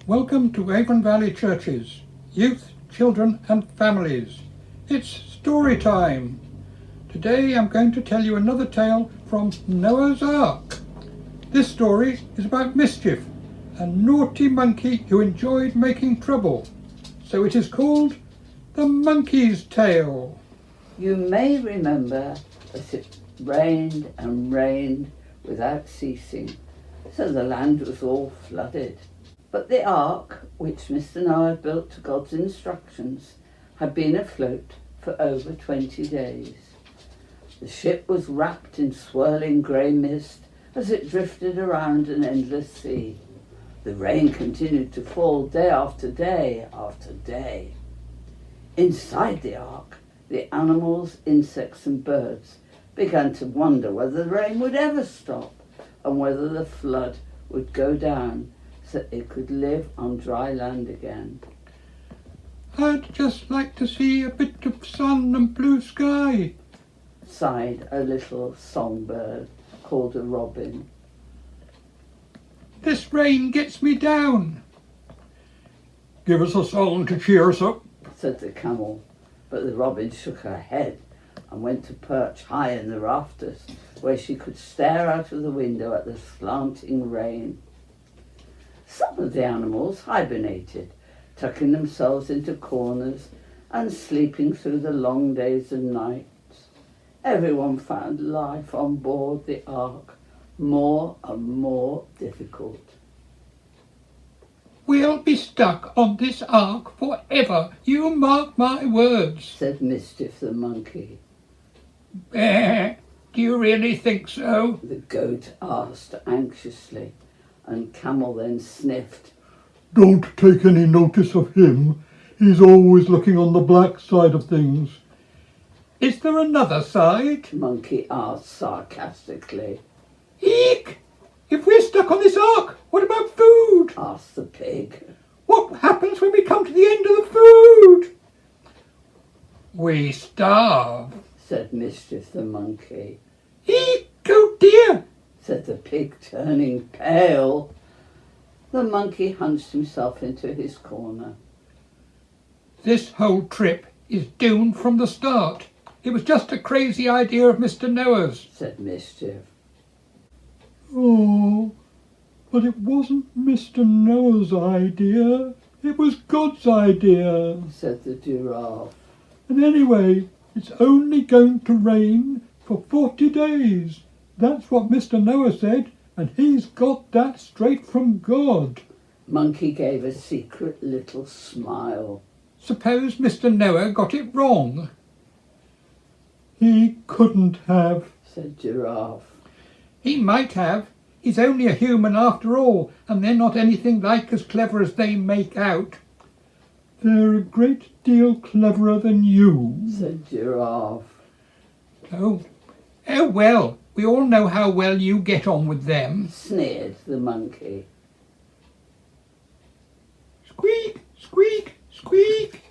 Welcome to Avon Valley Churches, youth, children and families. It's story time. Today I'm going to tell you another tale from Noah's Ark. This story is about Mischief, a naughty monkey who enjoyed making trouble. So it is called The Monkey's Tale. You may remember that it rained and rained without ceasing, so the land was all flooded. But the ark, which Mr. Noah built to God's instructions, had been afloat for over 20 days. The ship was wrapped in swirling grey mist as it drifted around an endless sea. The rain continued to fall day after day after day. Inside the ark, the animals, insects and birds began to wonder whether the rain would ever stop and whether the flood would go down so it could live on dry land again. I'd just like to see a bit of sun and blue sky, Sighed a little songbird called a robin. This rain gets me down. Give us a song to cheer us up, Said the camel, but the robin shook her head and went to perch high in the rafters where she could stare out of the window at the slanting rain. Some of the animals hibernated, tucking themselves into corners and sleeping through the long days and nights. Everyone found life on board the ark more and more difficult. We'll be stuck on this ark forever, you mark my words, Said Mischief the monkey. Do you really think so? The goat asked anxiously, and Camel then sniffed. Don't take any notice of him. He's always looking on the black side of things. Is there another side? Monkey asked sarcastically. Eek! If we're stuck on this ark, what about food? Asked the pig. What happens when we come to the end of the food? We starve. Said Mischief the monkey. Eek! Oh dear! Said the pig, turning pale. The monkey hunched himself into his corner. This whole trip is doomed from the start. It was just a crazy idea of Mr. Noah's, Said Mischief. Oh, but it wasn't Mr. Noah's idea. It was God's idea. Said the giraffe. And anyway, it's only going to rain for 40 days. That's what Mr. Noah said, and he's got that straight from God. Monkey gave a secret little smile. Suppose Mr. Noah got it wrong? He couldn't have. Said Giraffe. He might have. He's only a human after all, and they're not anything like as clever as they make out. They're a great deal cleverer than you. Said Giraffe. Oh well, we all know how well you get on with them. Sneered the monkey. Squeak, squeak, squeak.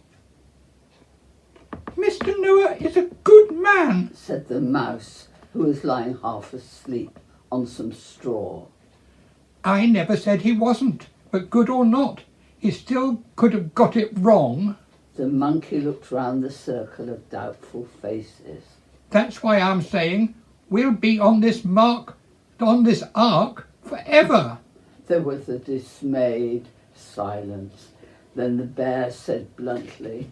Mr. Noah is a good man. Said the mouse, who was lying half asleep on some straw. I never said he wasn't, but good or not, he still could have got it wrong. The monkey looked round the circle of doubtful faces. That's why I'm saying we'll be on this ark forever. There was a dismayed silence. Then the bear said bluntly,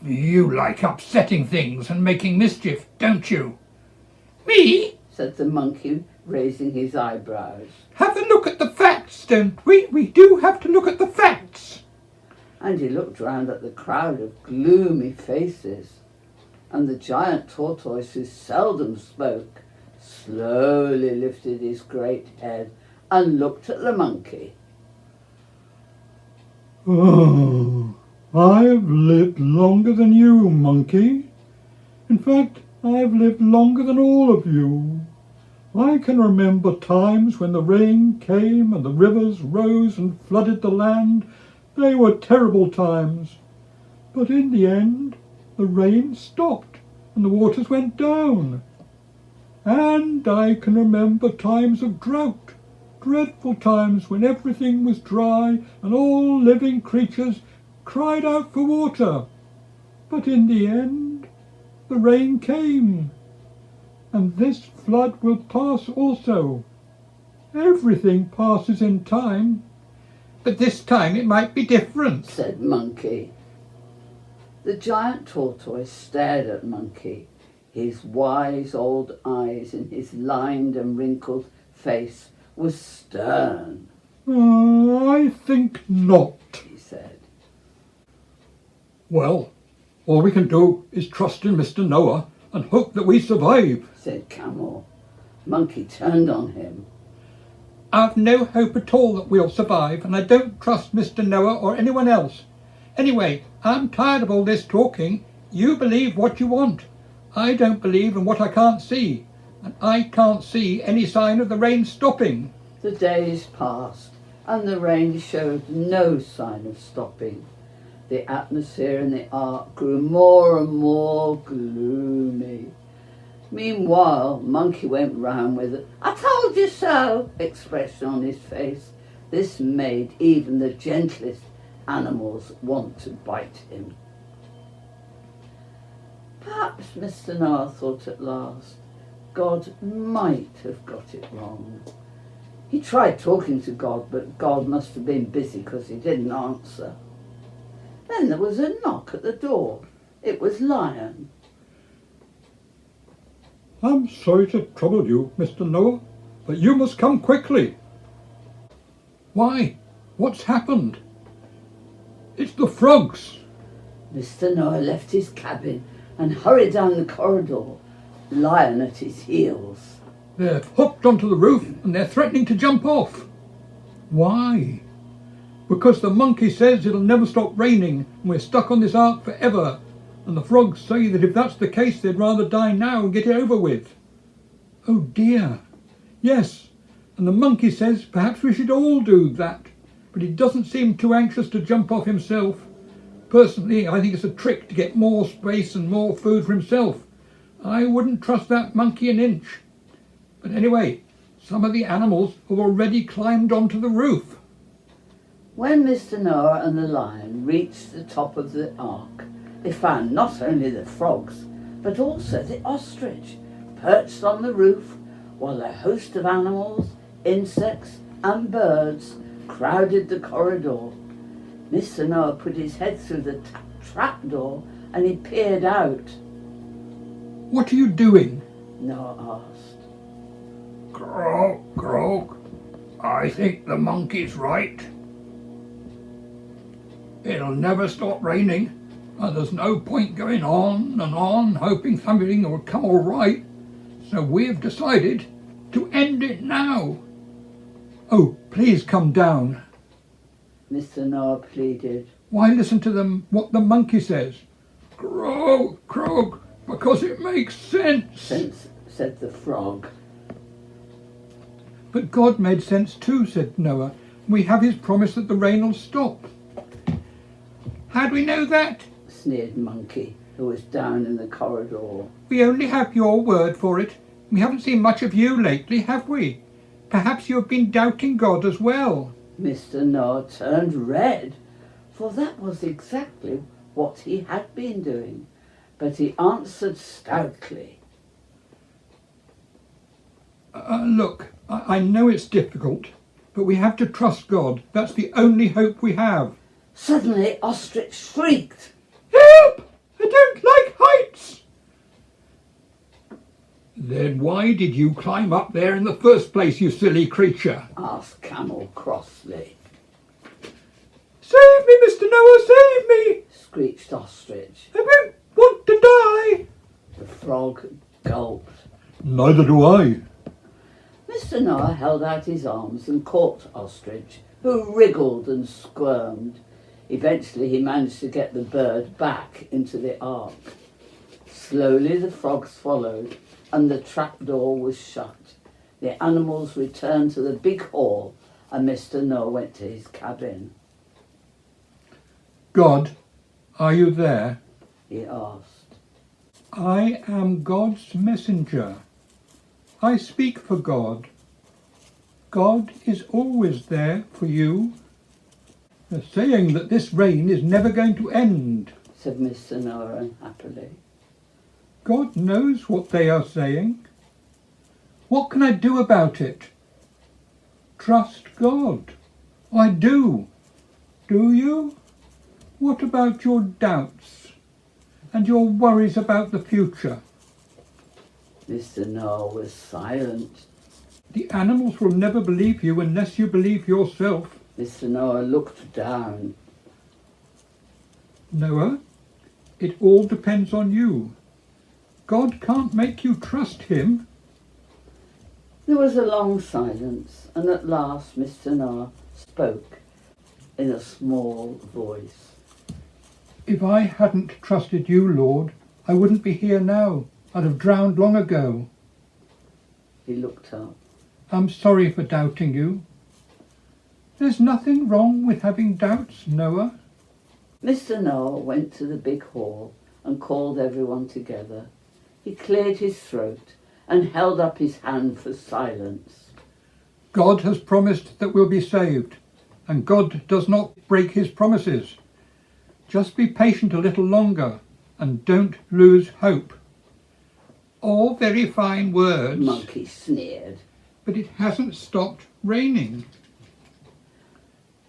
You like upsetting things and making mischief, don't you? Me? Said the monkey, raising his eyebrows. Have a look at the facts, don't we? We do have to look at the facts. And he looked round at the crowd of gloomy faces. And the giant tortoise, who seldom spoke, slowly lifted his great head and looked at the monkey. Oh, I've lived longer than you, monkey. In fact, I've lived longer than all of you. I can remember times when the rain came and the rivers rose and flooded the land. They were terrible times. But in the end, the rain stopped and the waters went down. And I can remember times of drought dreadful times when everything was dry and all living creatures cried out for water. But in the end, the rain came, and this flood will pass also. Everything passes in time. But this time it might be different, said Monkey. The giant tortoise stared at Monkey. His wise old eyes in his lined and wrinkled face were stern. I think not, He said. Well, all we can do is trust in Mr. Noah and hope that we survive, said Camel. Monkey turned on him. I've no hope at all that we'll survive, and I don't trust Mr. Noah or anyone else. Anyway, I'm tired of all this talking. You believe what you want. I don't believe in what I can't see, and I can't see any sign of the rain stopping. The days passed, and the rain showed no sign of stopping. The atmosphere in the ark grew more and more gloomy. Meanwhile, Monkey went round with an "I told you so" expression on his face. This made even the gentlest animals want to bite him. Perhaps Mr. Noah thought at last, God might have got it wrong. He tried talking to God, but God must have been busy because he didn't answer. Then there was a knock at the door. It was Lion. I'm sorry to trouble you, Mr. Noah, but you must come quickly. Why? What's happened? It's the frogs. Mr. Noah left his cabin and hurried down the corridor, Lion at his heels. They've hopped onto the roof and they're threatening to jump off. Why? Because the monkey says it'll never stop raining and we're stuck on this ark forever. And the frogs say that if that's the case, they'd rather die now and get it over with. Oh dear. Yes, and the monkey says perhaps we should all do that. But he doesn't seem too anxious to jump off himself. Personally, I think it's a trick to get more space and more food for himself. I wouldn't trust that monkey an inch. But anyway, some of the animals have already climbed onto the roof. When Mr. Noah and the Lion reached the top of the ark, they found not only the frogs, but also the ostrich, perched on the roof, while a host of animals, insects and birds crowded the corridor. Mr. Noah put his head through the trapdoor and he peered out. What are you doing? Noah asked. Croak, croak. I think the monkey's right. It'll never stop raining, and there's no point going on and on hoping something will come all right. So we've decided to end it now. Oh, please come down. Mr. Noah pleaded. Why listen to what the monkey says? Croak, croak, because it makes sense. Sense, said the frog. But God made sense too, said Noah. We have his promise that the rain will stop. How do we know that? Sneered Monkey, who was down in the corridor. We only have your word for it. We haven't seen much of you lately, have we? Perhaps you have been doubting God as well. Mr. Noah turned red, for that was exactly what he had been doing. But he answered stoutly. Look, I know it's difficult, but we have to trust God. That's the only hope we have. Suddenly, Ostrich shrieked. Help! I don't like heights! Then why did you climb up there in the first place, you silly creature? Asked Camel crossly. Save me, Mr. Noah, save me! Screeched Ostrich. I don't want to die! The frog gulped. Neither do I. Mr. Noah held out his arms and caught Ostrich, who wriggled and squirmed. Eventually he managed to get the bird back into the ark. Slowly the frogs followed, and the trapdoor was shut. The animals returned to the big hall, and Mr. Noah went to his cabin. God, are you there? He asked. I am God's messenger. I speak for God. God is always there for you. They're saying that this rain is never going to end. said Mr. Noah unhappily. God knows what they are saying. What can I do about it? Trust God. I do. Do you? What about your doubts and your worries about the future? Mr. Noah was silent. The animals will never believe you unless you believe yourself. Mr. Noah looked down. Noah, it all depends on you. God can't make you trust him. There was a long silence, and at last Mr. Noah spoke in a small voice. If I hadn't trusted you, Lord, I wouldn't be here now. I'd have drowned long ago. He looked up. I'm sorry for doubting you. There's nothing wrong with having doubts, Noah. Mr. Noah went to the big hall and called everyone together. He cleared his throat and held up his hand for silence. God has promised that we'll be saved, and God does not break his promises. Just be patient a little longer and don't lose hope. All very fine words, Monkey sneered. but it hasn't stopped raining.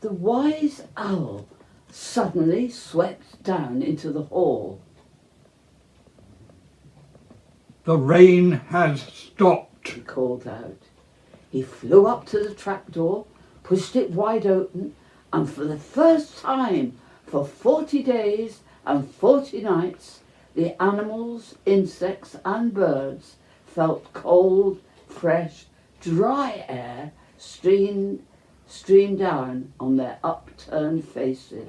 The wise owl suddenly swept down into the hall. The rain has stopped. He called out. He flew up to the trapdoor, pushed it wide open, and for the first time for 40 days and 40 nights, the animals, insects and birds felt cold, fresh, dry air stream down on their upturned faces.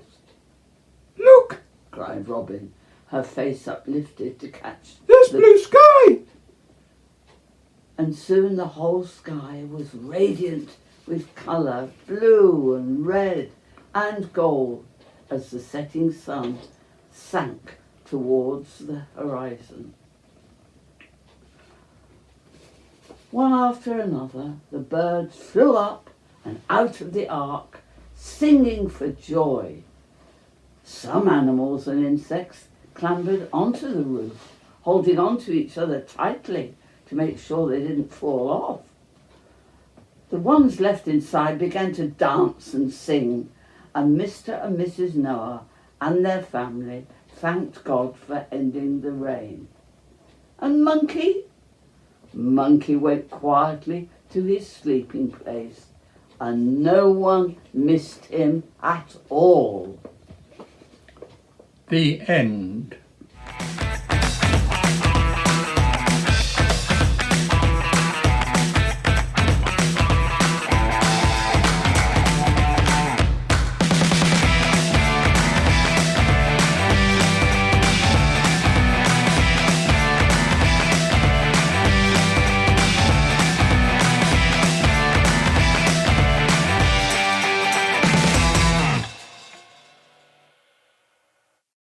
Look, Cried Robin, her face uplifted to catch there's blue sky. And soon the whole sky was radiant with colour, blue and red and gold, as the setting sun sank towards the horizon. One after another, the birds flew up and out of the ark, singing for joy. Some animals and insects clambered onto the roof, holding on to each other tightly to make sure they didn't fall off. The ones left inside began to dance and sing, and Mr. and Mrs. Noah and their family thanked God for ending the rain. And Monkey? Monkey went quietly to his sleeping place, and no one missed him at all. The end.